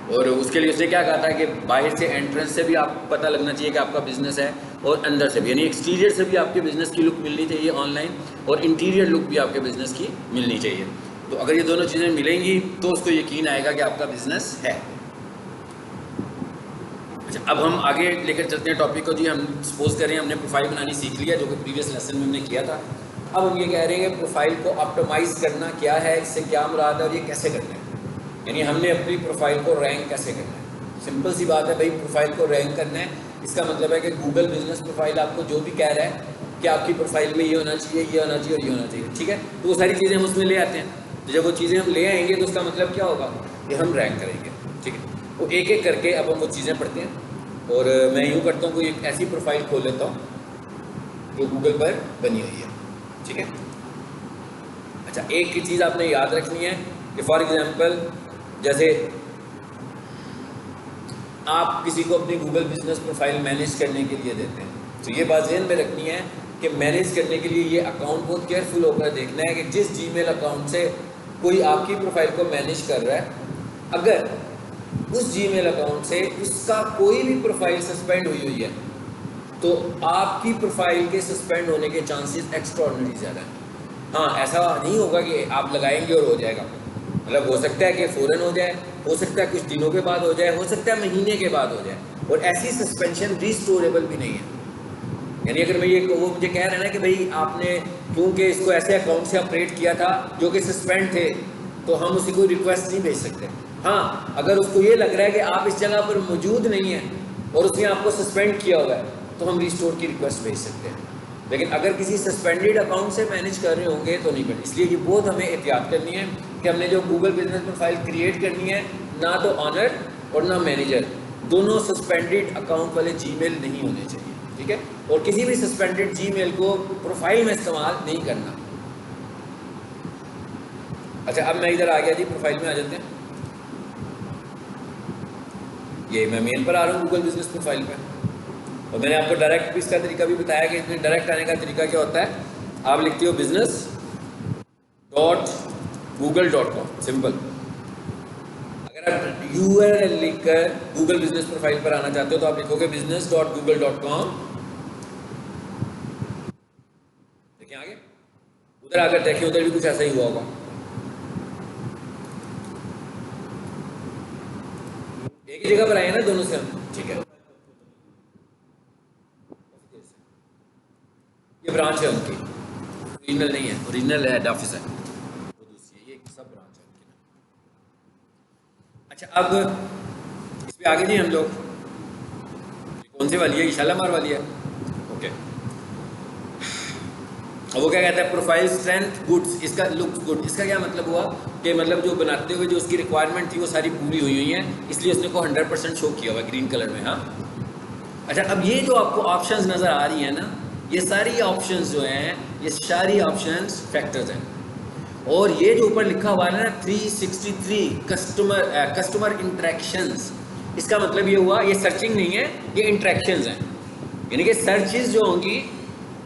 और उसके लिए उसने क्या कहा था कि बाहर से एंट्रेंस से भी आपको पता लगना चाहिए कि आपका बिजनेस है, और अंदर से भी, यानी एक्सटीरियर से भी आपके बिजनेस की लुक मिलनी चाहिए ऑनलाइन, और इंटीरियर लुक भी आपके बिजनेस की मिलनी चाहिए। तो अगर ये दोनों चीज़ें मिलेंगी तो उसको यकीन आएगा कि आपका बिजनेस है। अच्छा, अब हम आगे लेकर चलते हैं टॉपिक को जी। हम सपोज करें हमने प्रोफाइल बनानी सीख लिया, जो कि प्रीवियस लेसन में हमने किया था। अब हम ये कह रहे हैं कि प्रोफाइल को ऑप्टिमाइज करना क्या है, इससे क्या मुराद है और ये कैसे करना है, यानी हमने अपनी प्रोफाइल को रैंक कैसे करना है। सिंपल सी बात है भाई, प्रोफाइल को रैंक करना है, इसका मतलब है कि गूगल बिजनेस प्रोफाइल आपको जो भी कह रहा है कि आपकी प्रोफाइल में ये होना चाहिए, ये होना चाहिए और ये होना चाहिए, ठीक है, तो वो सारी चीज़ें हम उसमें ले आते हैं। तो जब वो चीज़ें हम ले आएंगे तो उसका मतलब क्या होगा कि हम रैंक करेंगे, ठीक है। वो एक एक करके अब हम वो चीज़ें पढ़ते हैं, और मैं यूँ करता हूँ कोई एक ऐसी प्रोफाइल खोल लेता हूँ जो गूगल पर बनी हुई है, ठीक है। अच्छा, एक ही चीज़ आपने याद रखनी है कि फॉर एग्जांपल जैसे आप किसी को अपनी गूगल बिजनेस प्रोफाइल मैनेज करने के लिए देते हैं, तो ये बात ज़हन में रखनी है कि मैनेज करने के लिए ये अकाउंट बहुत केयरफुल होकर देखना है कि जिस जीमेल अकाउंट से कोई आपकी प्रोफाइल को मैनेज कर रहा है, अगर उस जीमेल अकाउंट से उसका कोई भी प्रोफाइल सस्पेंड हुई है तो आपकी प्रोफाइल के सस्पेंड होने के चांसेस एक्स्ट्राऑर्डिनरी ज़्यादा हैं। हाँ, ऐसा नहीं होगा कि आप लगाएंगे और हो जाएगा, मतलब हो सकता है कि फ़ौरन हो जाए, हो सकता है कुछ दिनों के बाद हो जाए, हो सकता है महीने के बाद हो जाए, और ऐसी सस्पेंशन रिस्टोरेबल भी नहीं है। यानी अगर मैं ये वो मुझे कह रहे हैं ना कि भाई आपने क्योंकि इसको ऐसे अकाउंट से ऑपरेट किया था जो कि सस्पेंड थे, तो हम उसी को रिक्वेस्ट नहीं भेज सकते। हाँ, अगर उसको ये लग रहा है कि आप इस जगह पर मौजूद नहीं है और उसने आपको सस्पेंड किया हुआ है, तो हम रिस्टोर की रिक्वेस्ट भेज सकते हैं। लेकिन अगर किसी सस्पेंडेड अकाउंट से मैनेज कर रहे होंगे तो नहीं कर। इसलिए ये बहुत हमें एहतियात करनी है कि हमने जो गूगल बिजनेस प्रोफाइल क्रिएट करनी है, ना तो ऑनर और ना मैनेजर, दोनों सस्पेंडेड अकाउंट वाले जीमेल नहीं होने चाहिए, ठीक है। और किसी भी सस्पेंडेड जीमेल को प्रोफाइल में इस्तेमाल नहीं करना। अच्छा, अब मैं इधर आ गया जी, प्रोफाइल में आ जाते हैं। ये मैं मेल पर आ रहा हूँ गूगल बिजनेस प्रोफाइल पे, और मैंने आपको डायरेक्ट इसका तरीका भी बताया कि इसमें डायरेक्ट आने का तरीका क्या होता है। आप लिखते हो business.google.com, सिंपल। अगर आप URL लिखकर गूगल बिजनेस प्रोफाइल पर आना चाहते हो तो आप लिखोगे business.google.com। देखिए आगे, उधर आकर देखिए, उधर भी कुछ ऐसा ही हुआ होगा। एक ही जगह पर आए ना दोनों से हम, ठीक है। ये ब्रांच है उनकी, ओरिजिनल नहीं है, ओरिजिनल हेड ऑफिस है वो दूसरी है, ये सब ब्रांच है उनकी। अच्छा, अब इस पे आगे जी हम लोग, कौन सी वाली है, शालामार वाली है, ओके। अब वो क्या कहता है, प्रोफाइल स्ट्रेंथ गुड्स, इसका लुक्स गुड। इसका क्या मतलब हुआ कि मतलब जो बनाते हुए जो उसकी रिक्वायरमेंट थी वो सारी पूरी हुई है, इसलिए उसने को 100% शो किया हुआ है ग्रीन कलर में। हाँ, अच्छा, अब ये जो आपको ऑप्शंस नज़र आ रही है ना, ये सारी ऑप्शंस जो हैं, ये सारी ऑप्शंस फैक्टर्स हैं। और ये जो ऊपर लिखा हुआ है ना 363 कस्टमर इंटरेक्शंस, इसका मतलब ये हुआ, ये सर्चिंग नहीं है, ये इंटरेक्शंस हैं। यानी कि सर्चेज जो होंगी,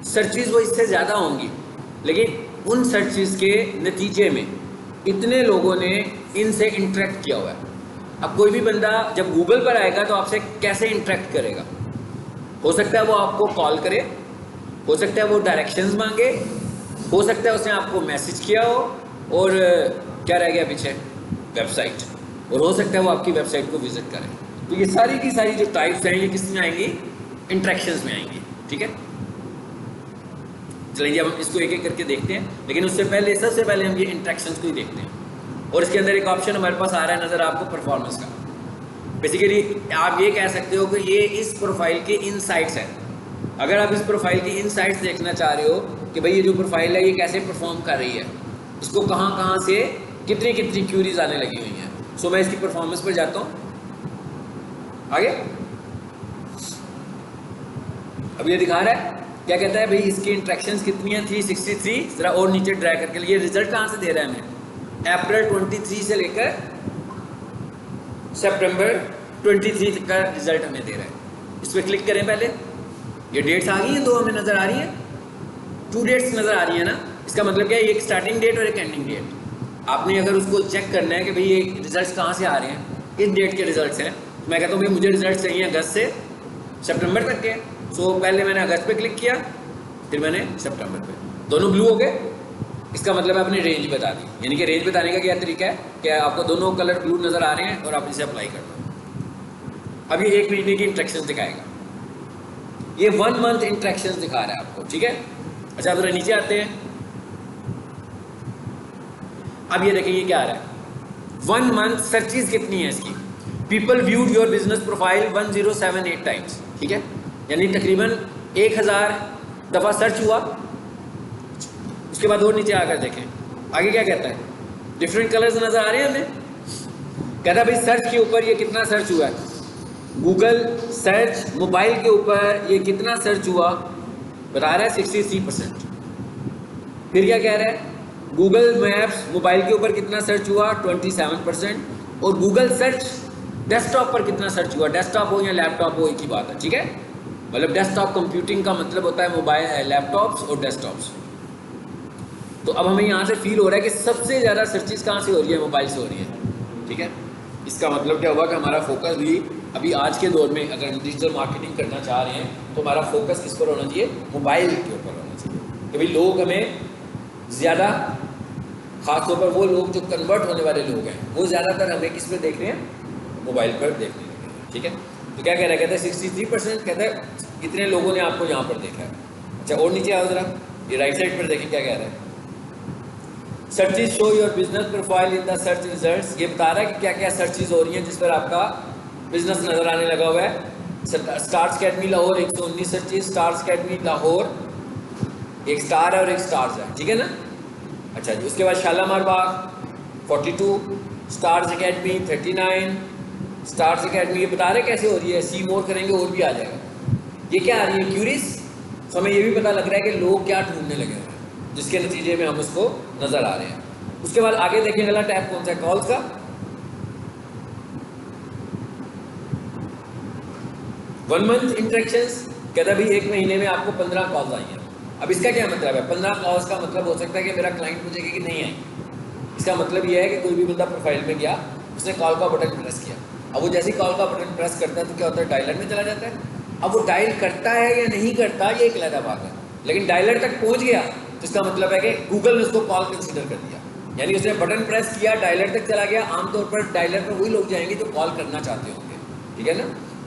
सर्चेज वो इससे ज़्यादा होंगी, लेकिन उन सर्चेज के नतीजे में इतने लोगों ने इनसे इंटरेक्ट किया हुआ है। अब कोई भी बंदा जब गूगल पर आएगा तो आपसे कैसे इंटरेक्ट करेगा? हो सकता है वो आपको कॉल करे, हो सकता है वो डायरेक्शंस मांगे, हो सकता है उसने आपको मैसेज किया हो, और क्या रह गया पीछे, वेबसाइट, और हो सकता है वो आपकी वेबसाइट को विजिट करे। तो ये सारी की सारी जो टाइप्स हैं ये किस में आएंगी, इंटरेक्शंस में आएंगी, ठीक है। चलिए अब हम इसको एक एक करके देखते हैं, लेकिन उससे पहले, सबसे पहले हम ये इंटरेक्शंस को ही देखते हैं। और इसके अंदर एक ऑप्शन हमारे पास आ रहा है नज़र आपको, परफॉर्मेंस का। बेसिकली आप ये कह सकते हो कि ये इस प्रोफाइल के इनसाइट्स हैं। अगर आप इस प्रोफाइल की इनसाइट्स देखना चाह रहे हो कि भाई ये जो प्रोफाइल है ये कैसे परफॉर्म कर रही है, इसको कहाँ कहाँ से कितनी कितनी क्यूरीज आने लगी हुई हैं, सो मैं इसकी परफॉर्मेंस पर जाता हूँ। आगे अब ये दिखा रहा है, क्या कहता है भाई, इसकी इंट्रैक्शंस कितनी है, 363। जरा और नीचे ड्रैग करके, ये रिजल्ट कहाँ से दे रहा है हमें, अप्रैल 23 से लेकर सितंबर 23 तक का रिजल्ट हमें दे रहा है। इस पर क्लिक करें पहले, ये डेट्स आ गई हैं, दो हमें नज़र आ रही है, 2 डेट्स नज़र आ रही है ना। इसका मतलब क्या है, एक स्टार्टिंग डेट और एक एंडिंग डेट। आपने अगर उसको चेक करना है कि भाई ये रिजल्ट्स कहाँ से आ रहे हैं, इस डेट के रिजल्ट्स हैं। मैं कहता हूँ भाई मुझे रिजल्ट चाहिए अगस्त से सितंबर तक के। सो पहले मैंने अगस्त पे क्लिक किया, फिर मैंने सितंबर पे, दोनों ब्लू हो गए। इसका मतलब है अपनी रेंज बता दी। यानी कि रेंज बताने का क्या तरीका है कि आपको दोनों कलर ब्लू नज़र आ रहे हैं और आप इसे अप्लाई कर दो। अब ये 1 महीने की इंट्रैक्शन दिखाएगा, ये 1 मंथ इंट्रैक्शन दिखा रहा है आपको, ठीक है। अच्छा, जरा नीचे आते हैं। अब ये देखिए ये क्या आ रहा है, 1 मंथ सर्चेज कितनी है इसकी। People viewed your business profile 1078 times, ठीक है, यानी तकरीबन 1000 दफ़ा सर्च हुआ। उसके बाद और नीचे आकर देखें आगे क्या कहता है, डिफरेंट कलर्स नज़र आ रहे हैं हमें। कहता है भाई सर्च के ऊपर ये कितना सर्च हुआ है, गूगल सर्च मोबाइल के ऊपर ये कितना सर्च हुआ, बता रहा है 63%। फिर क्या कह रहा है, गूगल मैप्स मोबाइल के ऊपर कितना सर्च हुआ 27%, और गूगल सर्च डेस्कटॉप पर कितना सर्च हुआ, डेस्कटॉप हो या लैपटॉप हो एक ही बात है, ठीक है। मतलब डेस्कटॉप कंप्यूटिंग का मतलब होता है मोबाइल, लैपटॉप्स और डेस्कटॉप्स। तो अब हमें यहाँ से फील हो रहा है कि सबसे ज़्यादा सर्चेस कहाँ से हो रही है, मोबाइल से हो रही है, ठीक है। इसका मतलब क्या हुआ कि हमारा फोकस भी अभी आज के दौर में अगर हम डिजिटल मार्केटिंग करना चाह रहे हैं तो हमारा फोकस किस पर होना चाहिए, मोबाइल के ऊपर होना चाहिए। कि भाई लोग हमें ज़्यादा, ख़ासतौर पर वो लोग जो कन्वर्ट होने वाले लोग हैं वो ज़्यादातर हमें किस पर देख रहे हैं, मोबाइल पर देखने लगे हैं, ठीक है। तो क्या कह रहा है, कहते हैं 63% कहते हैं इतने लोगों ने आपको यहाँ पर देखा है। अच्छा और नीचे आओ ज़रा, ये राइट साइड पर देखें क्या कह रहा है, searches show your business profile in the search results. ये बता रहा है कि क्या क्या सर्चेज हो रही हैं जिस पर आपका बिजनेस नज़र आने लगा हुआ है। Stars academy Lahore 119 searches, stars academy Lahore एक स्टार है और एक स्टार्स है, ठीक है ना। अच्छा जी, उसके बाद शालामार बाग 42, स्टार्स अकेडमी 39, स्टार्स अकेडमी ये बता रहे कैसे हो रही है, सी मोर करेंगे और भी आ जाएगा। ये क्या आ रही है, क्यूरीज। तो हमें ये भी पता लग रहा है कि लोग क्या ढूंढने लगे हैं, जिसके नतीजे में हम उसको नजर आ रहे हैं। उसके बाद आगे देखें अगला टैब कौन सा है, कॉल्स का। 1 मंथ इंटरेक्शंस, कहता भाई 1 महीने में आपको 15 कॉल्स आई हैं। अब इसका क्या मतलब है, 15 कॉल्स का मतलब हो सकता है कि मेरा क्लाइंट पूछेगा कि नहीं आई। इसका मतलब यह है कि कोई भी बंदा प्रोफाइल में गया, उसने कॉल का बटन प्रेस किया। अब वो जैसे ही कॉल का बटन प्रेस करता है तो क्या होता है, डायलर में चला जाता है। अब वो डायल करता है या नहीं करता ये एक अलग बात है, लेकिन डायलर तक पहुंच गया तो इसका मतलब है कि गूगल ने उसको कॉल कंसीडर कर दिया। यानी उसने बटन प्रेस किया, डायलर तक चला गया। आमतौर पर डायलर पर वही लोग जाएंगे जो कॉल करना चाहते होंगे, ठीक है ना।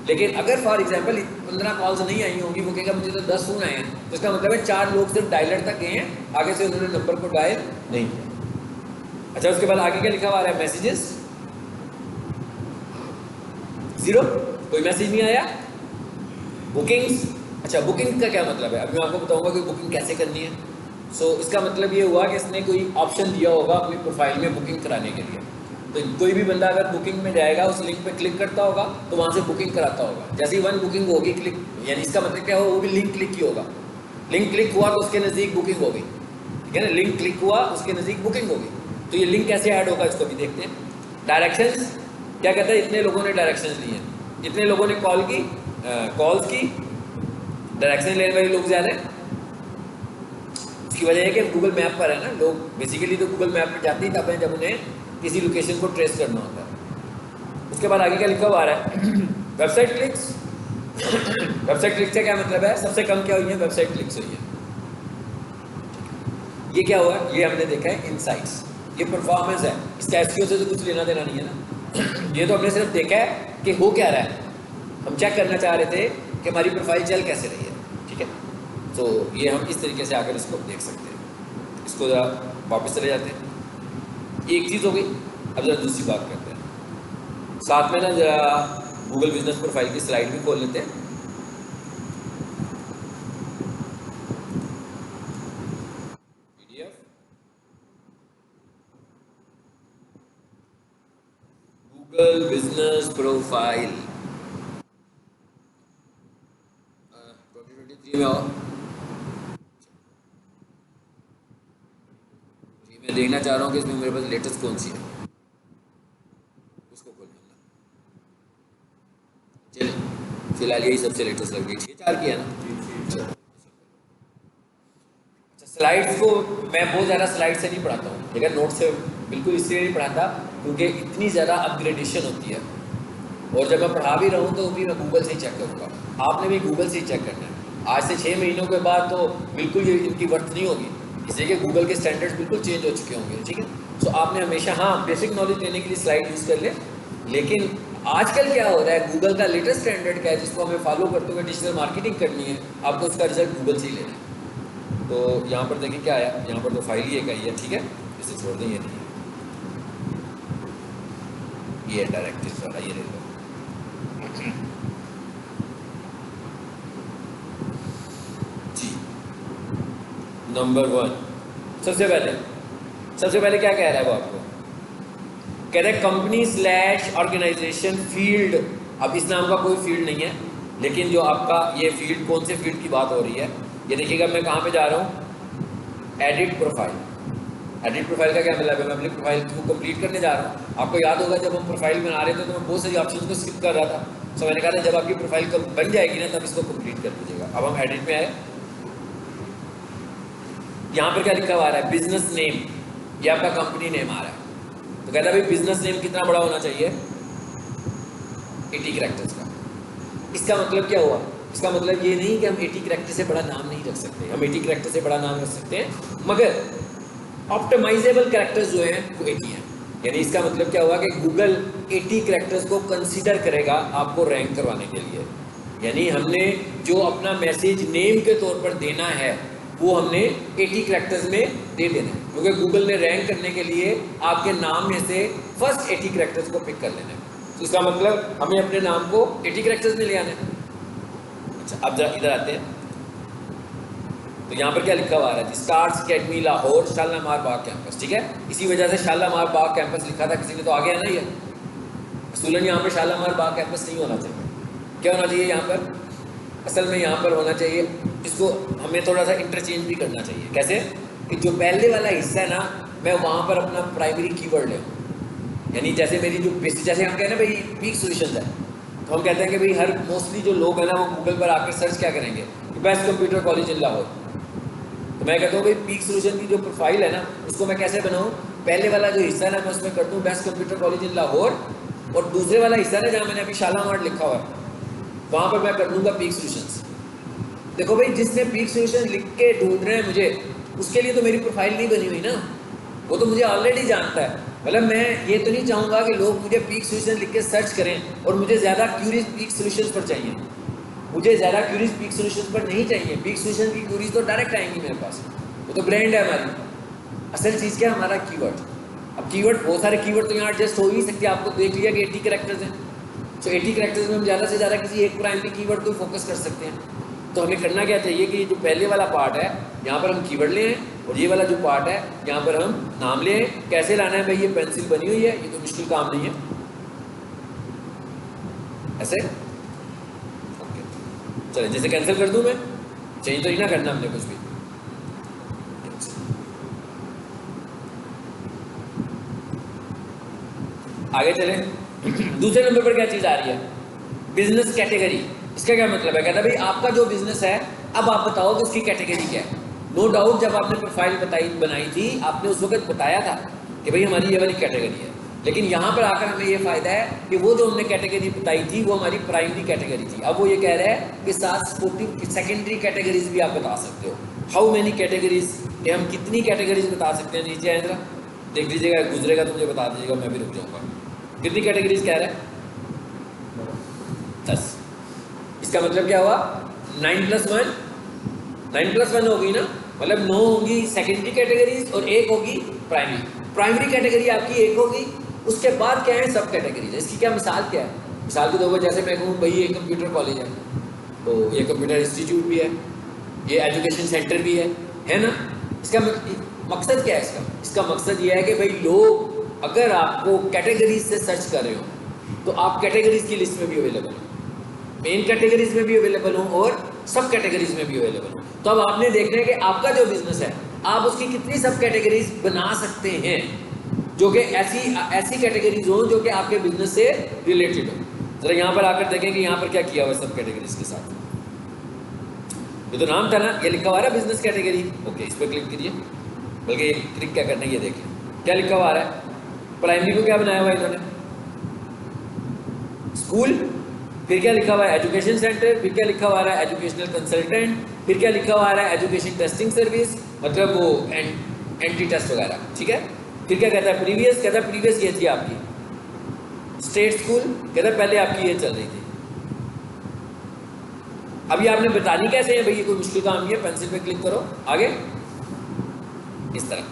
लेकिन अगर फॉर एग्जांपल 15 कॉल्स नहीं आई होंगी, वो कहेगा मुझे तो 10 फोन आए हैं, तो इसका मतलब है 4 लोग सिर्फ डायलर तक गए हैं, आगे से उन्होंने नंबर को डायल नहीं किया। अच्छा उसके बाद आगे क्या लिखा हुआ आ रहा है, मैसेजेस 0, कोई मैसेज नहीं आया। बुकिंग्स, अच्छा बुकिंग का क्या मतलब है, अभी मैं आपको बताऊंगा कि बुकिंग कैसे करनी है। सो इसका मतलब ये हुआ कि इसने कोई ऑप्शन दिया होगा अपनी प्रोफाइल में बुकिंग कराने के लिए। तो कोई भी बंदा अगर बुकिंग में जाएगा, उस लिंक पे क्लिक करता होगा तो वहाँ से बुकिंग कराता होगा। जैसे ही 1 बुकिंग होगी क्लिक, यानी इसका मतलब क्या हो, वो भी लिंक क्लिक ही होगा। लिंक क्लिक हुआ तो उसके नज़दीक बुकिंग हो गई, ठीक है ना। लिंक क्लिक हुआ उसके नज़दीक बुकिंग हो गई। तो ये लिंक कैसे ऐड होगा इसको भी देखते हैं। डायरेक्शंस क्या कहता है, इतने लोगों ने डायरेक्शंस लिए, इतने लोगों ने कॉल्स की, डायरेक्शन लेने वाले लोग ज़्यादा हैं। इसकी वजह है कि गूगल मैप पर है ना, लोग बेसिकली तो गूगल मैप पर जाते ही तब हैं जब उन्हें किसी लोकेशन को ट्रेस करना होता है। उसके बाद आगे क्या लिखा हुआ आ रहा है, वेबसाइट क्लिक्स। वेबसाइट क्लिक्स का क्या मतलब है, सबसे कम क्या हुई है, वेबसाइट क्लिक्स हुई है। ये क्या हुआ, ये हमने देखा है इनसाइट्स, ये परफॉर्मेंस है। इसका एसईओ से तो कुछ लेना देना नहीं है ना। ये तो हमने सिर्फ देखा है कि हो क्या रहा है, हम चेक करना चाह रहे थे कि हमारी प्रोफाइल चल कैसे रही है, ठीक है। तो ये हम इस तरीके से आकर इसको देख सकते हैं। इसको ज़रा वापस चले जाते हैं, एक चीज़ हो गई। अब ज़रा दूसरी बात करते हैं, साथ में ना ज़रा गूगल बिजनेस प्रोफाइल की स्लाइड भी खोल लेते हैं। PDF गूगल बिजनेस प्रोफाइल 2023 में आओ। मैं देखना चाह रहा हूँ कि इसमें मेरे पास लेटेस्ट कौन सी है, उसको खोल लूँगा। चलिए फिलहाल यही सबसे लेटेस्ट लग रही है, 4 की है ना। अच्छा स्लाइड्स को मैं बहुत ज़्यादा स्लाइड से नहीं पढ़ाता हूँ, ठीक है, नोट से बिल्कुल इसलिए नहीं पढ़ाता क्योंकि इतनी ज़्यादा अपग्रेडेशन होती है। और जब मैं पढ़ा भी रहा हूँ तो भी मैं गूगल से ही चेक करूँगा, आपने भी गूगल से ही चेक करना है। आज से 6 महीनों के बाद तो बिल्कुल ये इनकी वर्थ नहीं होगी, इसलिए कि गूगल के स्टैंडर्ड्स बिल्कुल चेंज हो चुके होंगे, ठीक है। सो आपने हमेशा, हाँ, बेसिक नॉलेज लेने के लिए स्लाइड यूज़ कर ले, लेकिन आजकल क्या हो रहा है, गूगल का लेटेस्ट स्टैंडर्ड क्या है जिसको हमें फॉलो करते हुए डिजिटल मार्केटिंग करनी है, आपको उसका रिजल्ट गूगल से ही लेना है। तो यहाँ पर देखिए क्या आया, यहाँ पर तो फाइल ही एक आई है, ठीक है, इसे छोड़ दें, ये नहीं है, ये डायरेक्ट वाला, ये ले लो। जी, नंबर 1 सबसे पहले क्या कह रहा है वो आपको, कह रहे हैं कंपनी / ऑर्गेनाइजेशन फील्ड। अब इस नाम का कोई फील्ड नहीं है, लेकिन जो आपका ये फील्ड, कौन से फील्ड की बात हो रही है, ये देखिएगा मैं कहाँ पे जा रहा हूँ, एडिट प्रोफाइल। एडिट प्रोफाइल का क्या मतलब है, मैं अपनी प्रोफाइल को कंप्लीट करने जा रहा हूँ। आपको याद होगा जब हम प्रोफाइल बना रहे थे तो मैं बहुत सारी ऑप्शन को स्किप कर रहा था, तो मैंने कहा था जब आपकी प्रोफाइल बन जाएगी ना तब इसको कंप्लीट कर दीजिएगा। अब हम एडिट में आए, यहाँ पर क्या लिखा हुआ आ रहा है, बिजनेस नेम, ये आपका कंपनी नेम आ रहा है। तो कहता है भाई बिजनेस नेम कितना बड़ा होना चाहिए, 80 कैरेक्टर्स का। इसका मतलब क्या हुआ, इसका मतलब ये नहीं कि हम 80 कैरेक्टर से बड़ा नाम नहीं रख सकते, हम 80 कैरेक्टर से बड़ा नाम रख सकते हैं, मगर ऑप्टिमाइजेबल कैरेक्टर्स जो हैं वो 80 हैं। यानी इसका मतलब क्या हुआ कि गूगल 80 कैरेक्टर्स को कंसीडर करेगा आपको रैंक करवाने के लिए। यानी हमने जो अपना मैसेज नेम के तौर पर देना है वो हमने 80 कैरेक्टर्स में दे देना है, क्योंकि गूगल ने रैंक करने के लिए आपके नाम में से फर्स्ट 80 कैरेक्टर्स को पिक कर लेना है। तो इसका मतलब हमें अपने नाम को 80 कैरेक्टर्स में ले आना है। अच्छा, अब जरा इधर आते हैं, तो यहाँ पर क्या लिखा हुआ है, स्टार्स अकेडमी लाहौर शालामार बाग कैंपस, ठीक है। इसी वजह से शालामार बाग कैंपस लिखा था, किसी ने तो आगे आना ही है। असूलन यहाँ पर शालामार बाग कैंपस नहीं होना चाहिए, क्या होना चाहिए यहाँ पर, असल में यहाँ पर होना चाहिए, इसको हमें थोड़ा सा इंटरचेंज भी करना चाहिए। कैसे कि जो पहले वाला हिस्सा है ना, मैं वहाँ पर अपना प्राइमरी कीवर्ड ले, यानी जैसे मेरी जो बेसिक, जैसे हम कहते हैं भाई पीक सॉल्यूशंस है, तो हम कहते हैं कि भाई हर मोस्टली जो लोग हैं ना वो गूगल पर आकर सर्च क्या करेंगे, best computer college in Lahore. तो मैं कहता हूँ भाई पीक सॉल्यूशन की जो प्रोफाइल है ना उसको मैं कैसे बनाऊँ, पहले वाला जो हिस्सा है ना मैं उसमें कर दूँ best computer college in Lahore, और दूसरे वाला हिस्सा है जहाँ मैंने अभी शालामार लिखा हुआ है वहाँ पर मैं कर दूँगा पीक सॉल्यूशंस। देखो भाई जिसने पीक सॉल्यूशन लिख के ढूंढ रहे हैं मुझे, उसके लिए तो मेरी प्रोफाइल नहीं बनी हुई ना, वो तो मुझे ऑलरेडी जानता है। मतलब मैं ये तो नहीं चाहूँगा कि लोग मुझे पीक सॉल्यूशन लिख के सर्च करें और मुझे ज़्यादा क्यूरीज पीक सॉल्यूशंस पर चाहिए, मुझे ज़्यादा क्यूरीज पीक सॉल्यूशंस पर नहीं चाहिए। पीक सॉल्यूशन की क्यूरीज तो डायरेक्ट आएंगी मेरे पास, वो तो ब्रांड है हमारी। असल चीज़ क्या है, हमारा कीवर्ड। अब कीवर्ड, बहुत सारे कीवर्ड तो यहाँ एडजस्ट हो ही सकते हैं, आपको देख लिया कि 80 कैरेक्टर्स हैं, तो 80 कैरेक्टर्स में हम ज़्यादा से ज़्यादा किसी एक प्राइमरी कीवर्ड को फोकस कर सकते हैं। तो हमें करना क्या चाहिए कि जो पहले वाला पार्ट है यहाँ पर हम कीवर्ड लें, और ये वाला जो पार्ट है यहाँ पर हम नाम लें। कैसे लाना है भाई, ये पेंसिल बनी हुई है, ये तो मुश्किल काम नहीं है, ऐसे ओके। चलिए जैसे कैंसिल कर दूं मैं, चेंज तो नहीं ना करना हमने कुछ भी। आगे चले, दूसरे नंबर पर क्या चीज आ रही है, बिजनेस कैटेगरी। इसका क्या मतलब है, कहता है भाई आपका जो बिजनेस है अब आप बताओ कि उसकी कैटेगरी क्या है। नो डाउट जब आपने प्रोफाइल बनाई थी आपने उस वक्त बताया था कि भाई हमारी ये वाली कैटेगरी है, लेकिन यहाँ पर आकर हमें ये फायदा है कि वो जो हमने कैटेगरी बताई थी वो हमारी प्राइमरी कैटेगरी थी। अब वो ये कह रहा है कि साथ स्पोर्टिव सेकेंडरी कैटेगरीज भी आप बता सकते हो। हाउ मेनी कैटेगरीज, कि हम कितनी कैटेगरीज बता सकते हैं। नीचे आए जरा देख लीजिएगा, गुजरेगा तो मुझे बता दीजिएगा, मैं भी रुक जाऊँगा। कितनी कैटेगरीज कह रहा है, 10। इसका मतलब क्या हुआ, 9+1 होगी ना, मतलब 9 होगी सेकेंडरी कैटेगरीज और 1 होगी प्राइमरी। प्राइमरी कैटेगरी आपकी 1 होगी, उसके बाद क्या है सब कैटेगरीज। इसकी क्या मिसाल क्या है, मिसाल के तौर पर जैसे मैं कहूँ भाई ये कंप्यूटर कॉलेज है, तो ये कंप्यूटर इंस्टीट्यूट भी है, ये एजुकेशन सेंटर भी है ना। इसका मकसद क्या है, इसका मकसद ये है कि भाई लोग अगर आपको कैटेगरीज से सर्च कर रहे हो तो आप कैटेगरीज की लिस्ट में भी अवेलेबल हो, मेन कैटेगरीज में भी अवेलेबल हो और सब कैटेगरीज में भी अवेलेबल हो। तो अब आपने देखना है कि आपका जो बिजनेस है आप उसकी कितनी सब कैटेगरीज बना सकते हैं, जो कि ऐसी कैटेगरीज हो जो कि आपके बिजनेस से रिलेटेड हो। जरा यहाँ पर आकर देखें कि यहाँ पर क्या किया हुआ है सब कैटेगरीज के साथ। ये तो नाम था ना, ये लिखा हुआ है बिजनेस कैटेगरी। ओके, इस पर क्लिक कीजिए, बल्कि क्लिक क्या करना है ये देखें क्या लिखा हुआ है, प्राइमरी को क्या बनाया हुआ इन्होंने? स्कूल। फिर क्या लिखा हुआ है? Education centre. फिर क्या लिखा हुआ है? Educational consultant. फिर क्या लिखा हुआ है? एजुकेशन टेस्टिंग सर्विस, मतलब वो एंटी टेस्ट वगैरह, ठीक है। फिर क्या कहता है? प्रीवियस, कहता है प्रीवियस ये थी आपकी स्टेट स्कूल, कहता है पहले आपकी ये चल रही थी। अभी आपने बतानी कैसे है भाई, ये कोई मुश्किल काम नहीं है, पेंसिल पे क्लिक करो, आगे इस तरह।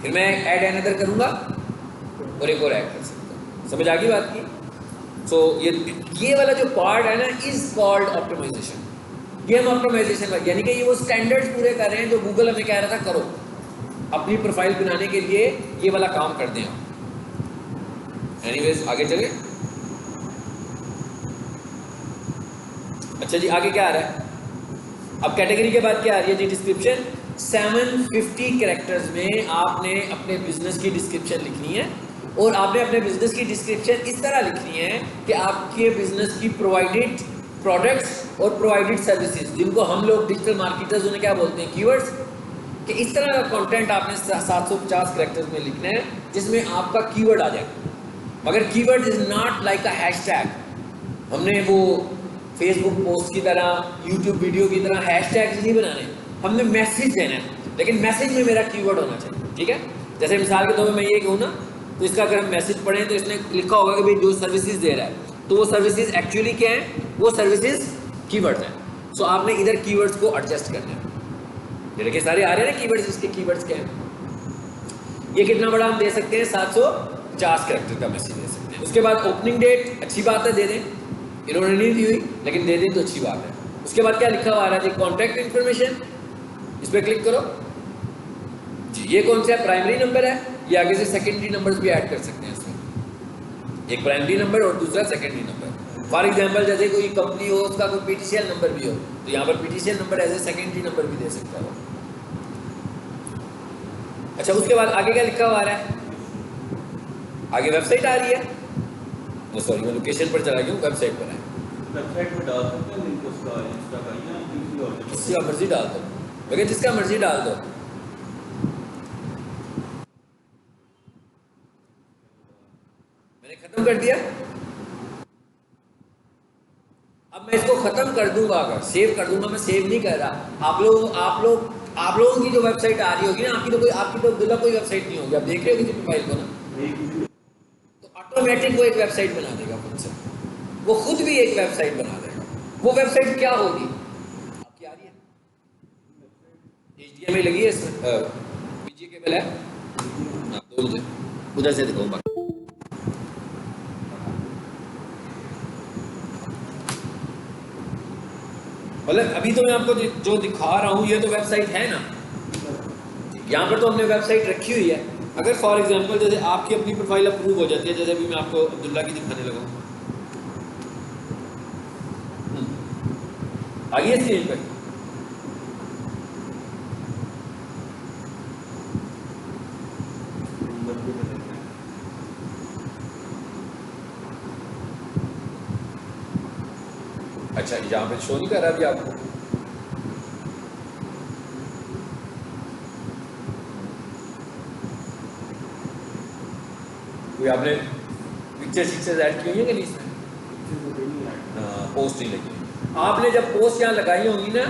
फिर मैं ऐड अनदर करूंगा और एक और ऐड कर सकता हूँ। समझ आ गई बात की? सो ये वाला जो पार्ट है ना, इज कॉल्ड ऑप्टिमाइजेशन। ये हम ऑप्टिमाइजेशन में, यानी कि ये वो स्टैंडर्ड्स पूरे कर रहे हैं जो गूगल हमें कह रहा था करो अपनी प्रोफाइल बनाने के लिए, ये वाला काम कर दें हम। एनीवेज आगे चले। अच्छा जी, आगे क्या आ रहा है? अब कैटेगरी के बाद क्या आ रही है जी? डिस्क्रिप्शन। 750 कैरेक्टर्स में आपने अपने बिजनेस की डिस्क्रिप्शन लिखनी है, और आपने अपने बिजनेस की डिस्क्रिप्शन इस तरह लिखनी है कि आपके बिजनेस की प्रोवाइडेड प्रोडक्ट्स और प्रोवाइडेड सर्विसेज, जिनको हम लोग डिजिटल मार्केटर्स उन्हें क्या बोलते हैं? कीवर्ड्स। कि इस तरह का कंटेंट आपने 750 कैरेक्टर्स में लिखना है जिसमें आपका कीवर्ड आ जाए। मगर keyword is not like a hashtag. हमने वो फेसबुक पोस्ट की तरह, यूट्यूब वीडियो की तरह हैशटैग्स नहीं बनाने, हमने मैसेज देना है, लेकिन मैसेज में मेरा कीवर्ड होना चाहिए, ठीक है। जैसे मिसाल के तौर पर मैं ये कहूँ ना, तो इसका अगर हम मैसेज पढ़ें तो इसने लिखा होगा कि भाई जो सर्विसेज दे रहा है, तो वो सर्विसेज एक्चुअली क्या है? वो सर्विसेज कीवर्ड्स हैं। सो आपने इधर कीवर्ड्स को एडजस्ट करना है। ये देखिए सारे आ रहे हैं ना कीवर्ड्स, इसके कीवर्ड्स क्या हैं। ये कितना बड़ा हम दे सकते हैं? 750 कैरेक्टर का मैसेज दे सकते हैं। उसके बाद ओपनिंग डेट, अच्छी बात है, दे दें, इन्होंने नहीं दी हुई लेकिन दे दें तो अच्छी बात है। उसके बाद क्या लिखा हुआ आ रहा है जी? कॉन्टैक्ट इन्फॉर्मेशन, इस पर क्लिक करो जी। ये कौन सा प्राइमरी नंबर है? ये आगे से सेकेंडरी नंबर्स भी ऐड कर सकते हैं इसमें, एक प्राइमरी नंबर और दूसरा सेकेंडरी नंबर। फॉर एग्जाम्पल जैसे कोई कंपनी हो, उसका कोई पीटीसीएल नंबर भी हो, तो यहाँ पर PTCL number as a secondary number भी दे सकता हो। अच्छा, उसके बाद आगे क्या लिखा हुआ आ रहा है? आगे वेबसाइट आ रही है, तो सॉरी मैं लोकेशन पर चला गया हूँ, वेबसाइट पर है। वेबसाइट में डाल सकते हैं लिंक उसका, इंस्टा का या किसी और का, जिसका मर्जी डाल दो, मगर जिसका मर्जी डाल दो। मैंने खत्म कर दिया। अब मैं इसको खत्म कर दूंगा, अगर सेव कर दूंगा, मैं सेव नहीं कर रहा। आप लोगों की जो वेबसाइट आ रही होगी ना, आपकी तो अब्दुल्ला कोई वेबसाइट नहीं होगी। आप देख रहे हो किसी प्रोफाइल को ना, तो ऑटोमेटिक वो एक वेबसाइट बना देगा खुद से, वो खुद भी एक वेबसाइट बना देगा। वो वेबसाइट क्या होगी? आपकी आ रही है, HDMI लगी है इसमें, PG केबल है, आप दो मुझे उधर से दिखाऊंगा। मतलब अभी तो मैं आपको जो दिखा रहा हूँ ये तो वेबसाइट है ना, यहाँ पर तो हमने वेबसाइट रखी हुई है। अगर फॉर एग्जांपल जैसे आपकी अपनी प्रोफाइल अप्रूव हो जाती है, जैसे अभी मैं आपको अब्दुल्ला की दिखाने लगा, आइए स्क्रीन पर। अच्छा, यहाँ पे शो नहीं कर रहा अभी आपको? कोई आपने पिक्चर्स ऐड की हुई है कि नहीं इसमें? पोस्ट नहीं लगी। आपने जब पोस्ट यहाँ लगाई होंगी ना,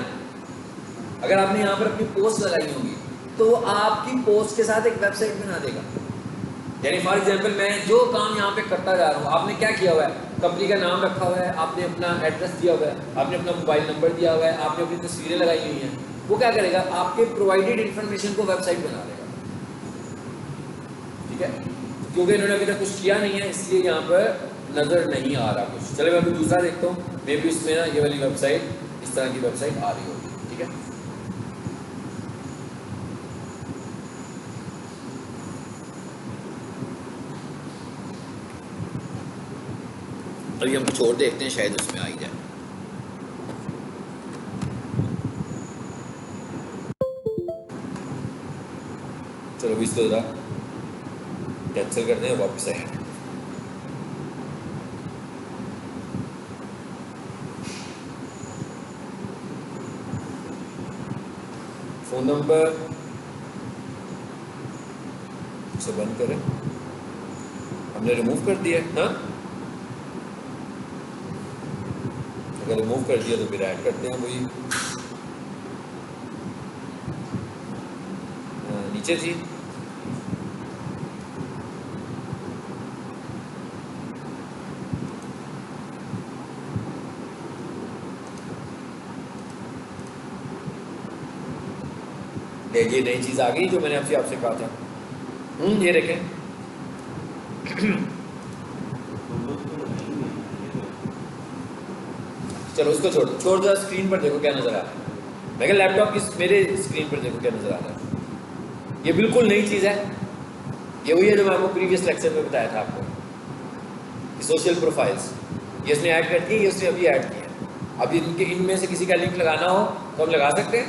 अगर आपने यहाँ पर अपनी पोस्ट लगाई होंगी तो आपकी पोस्ट के साथ एक वेबसाइट बना देगा। यानी फॉर एग्जांपल मैं जो काम यहाँ पे करता जा रहा हूँ, आपने क्या किया हुआ है? कंपनी का नाम रखा हुआ है, आपने अपना एड्रेस दिया हुआ है, आपने अपना मोबाइल नंबर दिया हुआ है, आपने अपनी तस्वीरें लगाई हुई हैं। वो क्या करेगा? आपके प्रोवाइडेड इन्फॉर्मेशन को वेबसाइट बना देगा, ठीक है। क्योंकि इन्होंने अभी तक कुछ किया नहीं है, इसलिए यहाँ पर नज़र नहीं आ रहा कुछ। चलो मैं अभी दूसरा देखता हूँ, मे भी इसमें ना ये वाली वेबसाइट, इस तरह की वेबसाइट आ रही होगी, ठीक है। अभी हम कुछ और देखते हैं, शायद उसमें आ ही जाए। चलो अभी इसको ज़रा कैंसिल कर दें, वापस आए। फ़ोन नंबर, इसे बंद करें, हमने रिमूव कर दिया ना। अगर रिमूव कर दिया तो फिर ऐड करते हैं वही नीचे थी। ये नई चीज़ आ गई जो मैंने आपसे कहा था। ये देखें चलो उसको छोड़ दो, स्क्रीन पर देखो क्या नज़र आ रहा है। मैं लैपटॉप की मेरे स्क्रीन पर देखो क्या नज़र आ रहा है। ये बिल्कुल नई चीज़ है, ये वही है जो मैं आपको प्रीवियस लेक्चर में बताया था आपको, सोशल प्रोफाइल्स। ये इसने ऐड कर दी, ये उसने अभी ऐड किया। अब इनमें से किसी का लिंक लगाना हो तो हम लगा सकते हैं।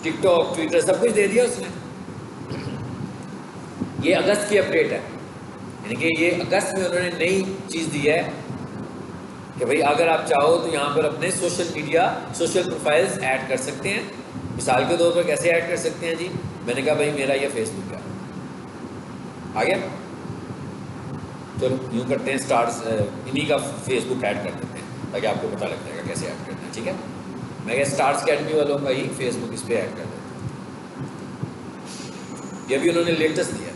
टिकटॉक, ट्विटर सब कुछ दे दिया उसने। ये अगस्त की अपडेट है, यानी कि ये अगस्त में उन्होंने नई चीज़ दी है कि भाई अगर आप चाहो तो यहाँ पर अपने सोशल प्रोफाइल्स ऐड कर सकते हैं। मिसाल के तौर पर कैसे ऐड कर सकते हैं जी, मैंने कहा भाई मेरा ये फेसबुक है, आ गया, चलो यूँ करते हैं स्टार्स इन्हीं का फेसबुक ऐड कर देते हैं ताकि आपको पता लग जाएगा कैसे ऐड करना है। ठीक है, मैं क्या स्टार्स अकेडमी वालों का ही फेसबुक इस पर ऐड कर देता हूँ। ये भी उन्होंने लेटेस्ट दिया।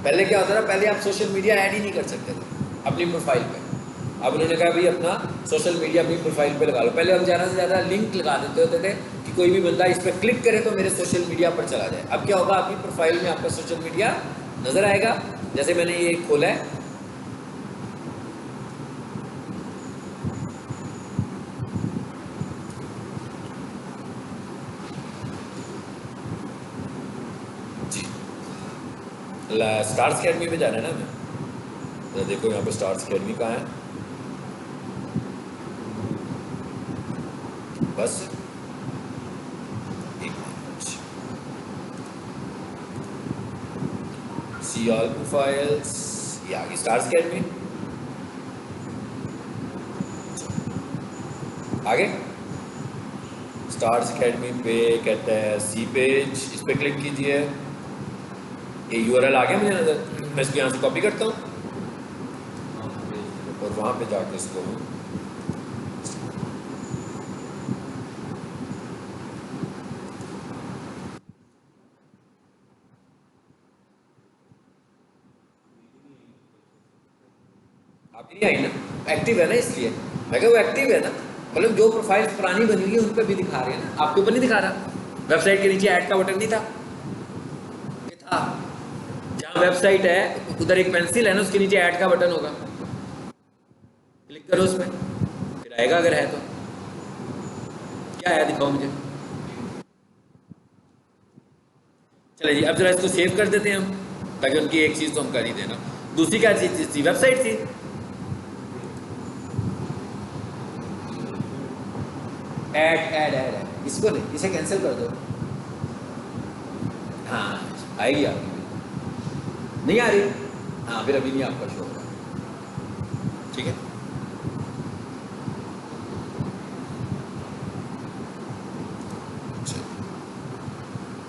पहले क्या होता था, पहले आप सोशल मीडिया ऐड ही नहीं कर सकते थे अपनी प्रोफाइल पे। अब उन्होंने कहा भाई अपना सोशल मीडिया अपनी प्रोफाइल पे लगा लो। पहले हम ज़्यादा से ज़्यादा लिंक लगा देते होते थे कि कोई भी बंदा इस पर क्लिक करे तो मेरे सोशल मीडिया पर चला जाए। अब क्या होगा, आपकी प्रोफाइल में आपका सोशल मीडिया नज़र आएगा। जैसे मैंने ये खोला है, स्टार्स अकेडमी पे जाना है ना हमें, तो देखो यहाँ पे स्टार्स अकेडमी कहाँ है, बस सी ऑल प्रोफाइल्स, ये आ गई स्टार्स अकेडमी। आगे स्टार्स अकेडमी पे कहता है सी पेज, इस पे क्लिक कीजिए। ये यूआरएल आ गया मुझे नजर, मैं इसको यहाँ से कॉपी करता हूँ और वहाँ पे जाकर इसको आपकी नहीं आई ना, एक्टिव है ना, इसलिए मैं क्या वो एक्टिव है ना। मतलब जो प्रोफाइल पुरानी बनी हुई है उन पर भी दिखा रहे हैं ना, आपके ऊपर नहीं दिखा रहा। वेबसाइट के नीचे ऐड का बटन नहीं था, ये था। जहाँ वेबसाइट है उधर एक पेंसिल है ना, उसके नीचे ऐड का बटन होगा, क्लिक करो उस पर फिर आएगा अगर है तो। क्या है दिखाओ मुझे। चलिए जी, अब जरा इसको सेव कर देते हैं हम, ताकि उनकी एक चीज़ तो हम कर ही देना। दूसरी क्या चीज़ थी, वेबसाइट थी। ऐड इसको नहीं, इसे कैंसिल कर दो। हाँ आएगी आपकी, नहीं आ रही, हाँ फिर अभी नहीं आपका शो होगा। ठीक है,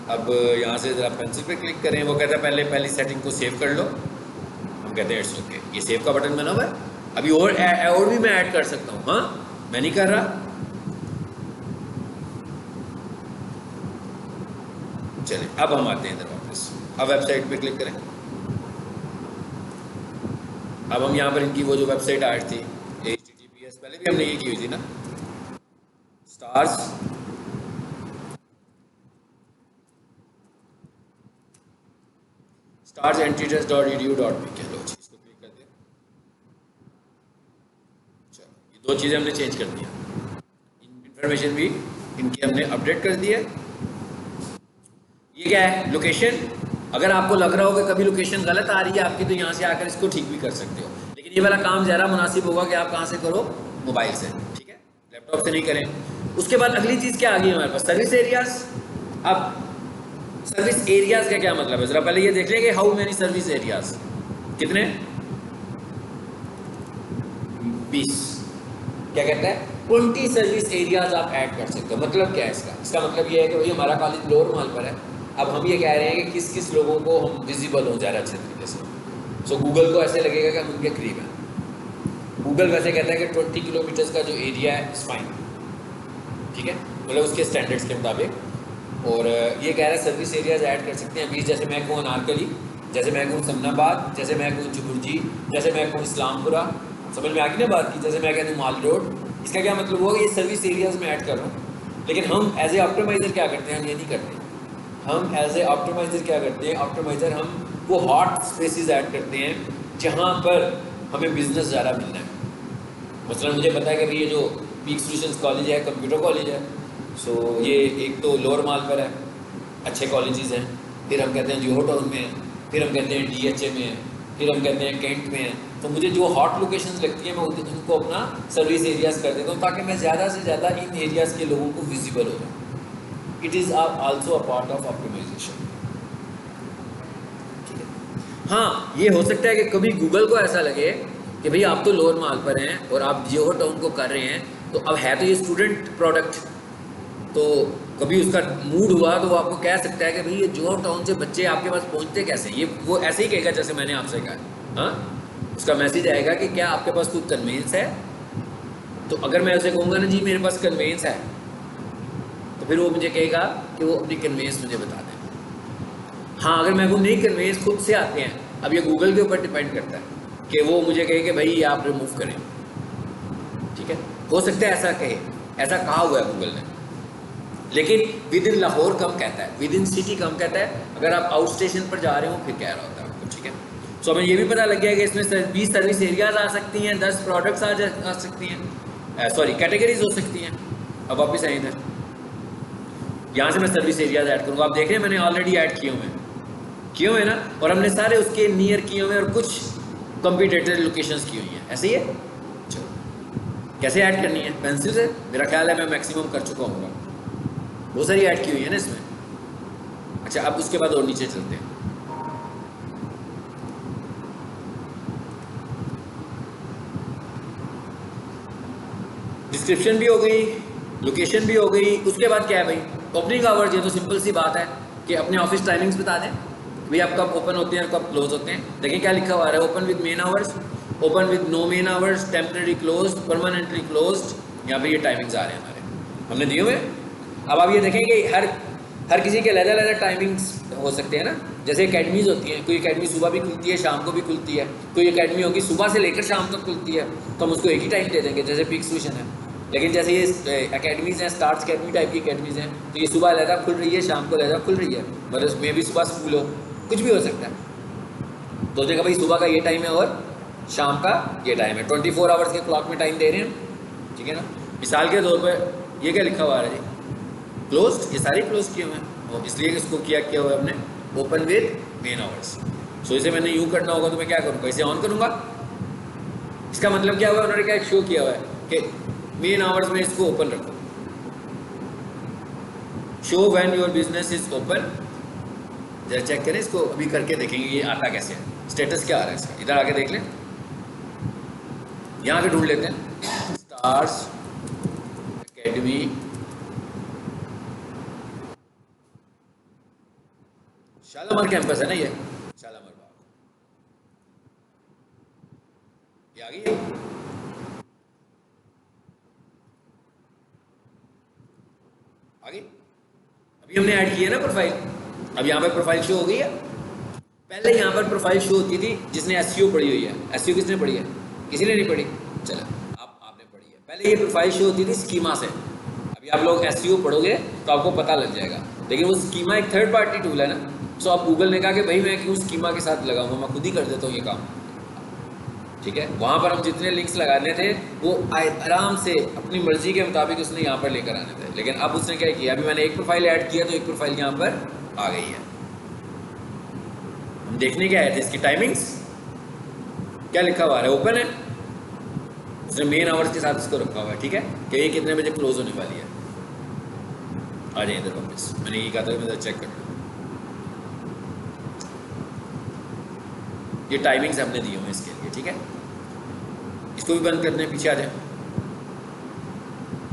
अब यहाँ से जरा पेंसिल पे क्लिक करें। वो कहता है पहली सेटिंग को सेव कर लो। हम कहते हैं इट्स ओके, ये सेव का बटन बना हुआ है। अभी और भी मैं ऐड कर सकता हूँ। हाँ मैं नहीं कर रहा। चलिए अब हम आते हैं इधर वापस। अब वेबसाइट पे क्लिक करें। अब हम यहाँ पर इनकी वो जो वेबसाइट ऐड थी HTTPS, पहले भी हमने ये की हुई थी ना, starsentrance.edu.pk, लो जी इसको क्लिक कर दिया। चलो ये दो चीज़ें हमने चेंज कर दी, इंफॉर्मेशन भी इनकी हमने अपडेट कर दी है। ये क्या है, लोकेशन। अगर आपको लग रहा हो कि कभी लोकेशन गलत आ रही है आपकी, तो यहाँ से आकर इसको ठीक भी कर सकते हो। लेकिन ये वाला काम ज़्यादा मुनासिब होगा कि आप कहाँ से करो, मोबाइल से। ठीक है, लैपटॉप से नहीं करें। उसके बाद अगली चीज़ क्या आ गई हमारे पास, सर्विस एरियाज। अब सर्विस एरियाज का क्या मतलब है, जरा पहले ये देख लेंगे, हाउ मेनी सर्विस एरियाज, कितने, 20। क्या कहता है, 20 सर्विस एरियाज आप ऐड कर सकते हो। मतलब क्या है इसका मतलब ये है कि भाई हमारा कॉलेज लोअर माल पर है, अब हम ये कह रहे हैं कि किस किस लोगों को हम विजिबल हो ज़्यादा अच्छे तरीके से। सो गूगल को ऐसे लगेगा कि हम उनके करीब हैं। गूगल वैसे कहता है कि 20 किलोमीटर्स का जो एरिया है इस फाइन, ठीक है, मतलब उसके स्टैंडर्ड्स के मुताबिक। और ये कह रहा है सर्विस एरियाज ऐड कर सकते हैं अभी, जैसे मैं कहूँ अनारकली, जैसे मैं कहूँ समनाबाद, जैसे मैं कहूँ जुबुर्जी, जैसे मैं कहूँ इस्लामपुरा, समझ में आ गई ना बात की, जैसे मैं कहता हूँ माल रोड। इसका क्या मतलब हुआ कि ये सर्विस एरियाज में ऐड कर रहा हूँ। लेकिन हम एज ए ऑप्टिमाइज़र क्या करते हैं, हम ये नहीं करते। हम एज ए ऑप्टिमाइज़र क्या करते हैं, ऑप्टिमाइज़र हम वो हॉट स्पेसिस ऐड करते हैं जहाँ पर हमें बिजनेस ज़्यादा मिलना है। मसलन मुझे पता है कि भाई ये जो पीक सॉल्यूशंस कॉलेज है कंप्यूटर कॉलेज है, सो ये एक तो लोअर माल पर है, अच्छे कॉलेजेस हैं, फिर हम कहते हैं जोहो टाउन में है, फिर हम कहते हैं DHA में है, फिर हम कहते हैं कैंट में है। तो मुझे जो हॉट लोकेशंस लगती हैं मैं उनको अपना सर्विस एरियाज़ कर देता हूँ ताकि मैं ज़्यादा से ज़्यादा इन एरियाज़ के लोगों को विजिबल हो जाऊँ। It is also a part of optimisation. ठीक है, हाँ ये हो सकता है कि कभी गूगल को ऐसा लगे कि भाई आप तो लोअर माल पर हैं और आप जोहो टाउन को कर रहे हैं, तो अब है तो ये स्टूडेंट प्रोडक्ट, तो कभी उसका मूड हुआ तो वो आपको कह सकता है कि भाई ये जोहो टाउन से बच्चे आपके पास पहुंचते कैसे, ये वो ऐसे ही कहेगा जैसे मैंने आपसे कहा। हाँ, उसका मैसेज आएगा कि क्या आपके पास कोई कन्वेंस है। तो अगर मैं उसे कहूँगा ना जी मेरे पास कन्वेंस है, तो फिर वो मुझे कहेगा कि वो अपनी कन्वेंस मुझे बता दें। हाँ, अगर मैं कहूँ नहीं कन्वेंस खुद से आते हैं, अब ये गूगल के ऊपर डिपेंड करता है कि वो मुझे कहे कि भाई ये आप रिमूव करें। ठीक है, हो सकता है ऐसा कहे, ऐसा कहा हुआ है गूगल ने, लेकिन विद इन लाहौर कम कहता है, विद इन सिटी कम कहता है। अगर आप आउट स्टेशन पर जा रहे हो फिर कह रहा होता है आपको। ठीक है, सो हमें ये भी पता लग गया कि इसमें 20 सर्विस एरियाज आ सकती हैं, 10 प्रोडक्ट्स आ सकती हैं, सॉरी कैटेगरीज हो सकती हैं। अब वापिस आए इधर, यहाँ से मैं सर्विस एरियाज ऐड करूँगा। आप देख रहे हैं मैंने ऑलरेडी ऐड किए हुए हैं ना, और हमने सारे उसके नियर किए हुए हैं और कुछ कंपटीटर लोकेशंस की हुई हैं। ऐसे ही है। चलो कैसे ऐड करनी है, पेंसिल से मेरा ख्याल है मैं मैक्सिमम कर चुका हूँ, बहुत सारी ऐड की हुई है ना इसमें। अच्छा, अब उसके बाद और नीचे चलते हैं। डिस्क्रिप्शन भी हो गई, लोकेशन भी हो गई, उसके बाद क्या है भाई, ओपनिंग आवर्स। ये तो सिंपल सी बात है कि अपने ऑफिस टाइमिंग्स बता दें भाई आप कब ओपन होते हैं और कब क्लोज होते हैं। देखिए क्या लिखा हुआ है, open with main hours, open with no main hours, temporary closed, permanently closed. यहाँ पे ये टाइमिंग्स आ रहे हैं हमारे, हमने दिए हुए। अब आप ये देखें कि हर किसी के अलग-अलग टाइमिंग्स हो सकते हैं ना। जैसे एकेडमीज़ होती हैं, कोई एकेडमी सुबह भी खुलती है शाम को भी खुलती है, कोई एकेडमी होगी सुबह से लेकर शाम तक खुलती है, तो हम उसको एक ही टाइम दे देंगे जैसे पीक सॉल्यूशन है। लेकिन जैसे ये एकेडमीज़ हैं, स्टार्स अकेडमी टाइप की एकेडमीज़ हैं, तो ये सुबह अलहदा खुल रही है, शाम को अलहदा खुल रही है, मतलब उसमें भी सुबह स्कूल हो, कुछ भी हो सकता है। तो देखा भाई सुबह का ये टाइम है और शाम का ये टाइम है, 24 आवर्स के क्लॉक में टाइम दे रहे हैं। ठीक है ना, मिसाल के तौर पर ये क्या लिखा हुआ है जी, क्लोज्ड, ये सारे क्लोज किए हुए हैं, और इसलिए इसको किया हुआ है हमने ओपन विद मेन आवर्स। सो इसे मैंने यूँ करना होगा तो मैं क्या करूँगा, इसे ऑन करूँगा। इसका मतलब क्या हुआ, उन्होंने क्या शो किया हुआ है कि मेन आवर्स में इसको ओपन रखो, show when your business is open. जरा चेक करें इसको, अभी करके देखेंगे ये आता कैसे है, स्टेटस क्या आ रहा है इसका। इधर आके देख लें, यहाँ पे ढूंढ लेते हैं स्टार्स अकेडमी शालामार कैंपस है ना, ये शालामार बाग, ये आ गई है। आ गई, अभी हमने ऐड किया ना प्रोफाइल, अब यहाँ पर प्रोफाइल शो हो गई है। पहले यहाँ पर प्रोफाइल शो होती थी जिसने एसईओ पढ़ी हुई है। एसईओ किसने पढ़ी है, किसी ने नहीं पढ़ी, चलो आपने पढ़ी है। पहले ये प्रोफाइल शो होती थी स्कीमा से, अभी आप लोग एसईओ पढ़ोगे तो आपको पता लग जाएगा। लेकिन वो स्कीमा एक थर्ड पार्टी टूल है ना, सो आप गूगल ने कहा कि भाई मैं क्यों स्कीमा के साथ लगाऊंगा, मैं खुद ही कर देता हूँ ये काम। ठीक है, वहाँ पर हम जितने लिंक्स लगाने थे वो आराम से अपनी मर्जी के मुताबिक उसने यहाँ पर लेकर आने थे। लेकिन अब उसने क्या किया, अभी मैंने एक प्रोफाइल ऐड किया तो एक प्रोफाइल यहाँ पर आ गई है। हम देखने क्या है, इसकी टाइमिंग्स क्या लिखा हुआ है, ओपन है, उसने मेन आवर्स के साथ इसको रखा हुआ है। ठीक है, कि ये कितने बजे क्लोज होने वाली है। आ जाए इधर वापस, मैंने ये कहा था मैं चेक कर लूँ। ये टाइमिंग्स हमने दी हुई इसके लिए। ठीक है, इसको भी बंद करते हैं, पीछे आ जाए,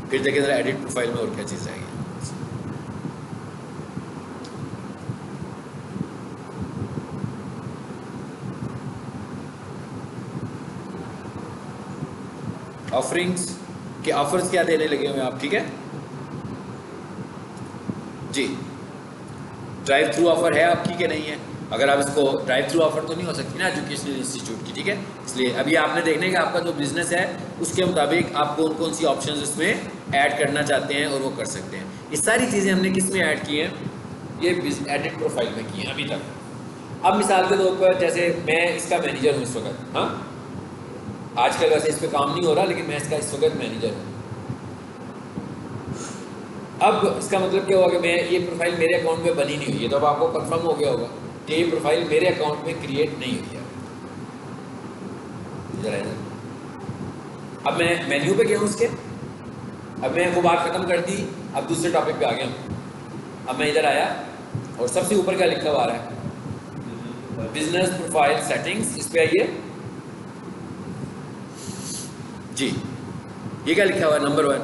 फिर देखें जरा एडिट प्रोफाइल में और क्या चीज़ आएगी। ऑफरिंग्स के ऑफर्स क्या देने लगे हुए आप, ठीक है जी। ड्राइव थ्रू ऑफर है आपकी कि नहीं है? अगर आप इसको ड्राइव थ्रू ऑफर तो नहीं हो सकती ना एजुकेशनल इंस्टीट्यूट की, ठीक है। इसलिए अभी आपने देखने का आपका जो बिजनेस है उसके मुताबिक आप कौन कौन सी ऑप्शंस इसमें ऐड करना चाहते हैं और वो कर सकते हैं। ये सारी चीज़ें हमने किस में ऐड की हैं? ये एडिट प्रोफाइल में की हैं अभी तक। अब मिसाल के तौर पर जैसे मैं इसका मैनेजर हूँ इस वक्त, हाँ आजकल वैसे इस पर काम नहीं हो रहा लेकिन मैं इसका इस वक्त मैनेजर हूँ। अब इसका मतलब क्या हुआ कि मैं ये प्रोफाइल मेरे अकाउंट में बनी नहीं हुई है, तो अब आपको कंफर्म हो गया होगा कि ये प्रोफाइल मेरे अकाउंट में क्रिएट नहीं हुई है। इधर है, अब मैं मेन्यू पे गया हूँ उसके, अब मैं वो बात खत्म कर दी, अब दूसरे टॉपिक पे आ गया हूँ। अब मैं इधर आया और सबसे ऊपर क्या लिखा हुआ आ रहा है? Business profile settings. इस पे आइए जी, ये क्या लिखा हुआ है? Number 1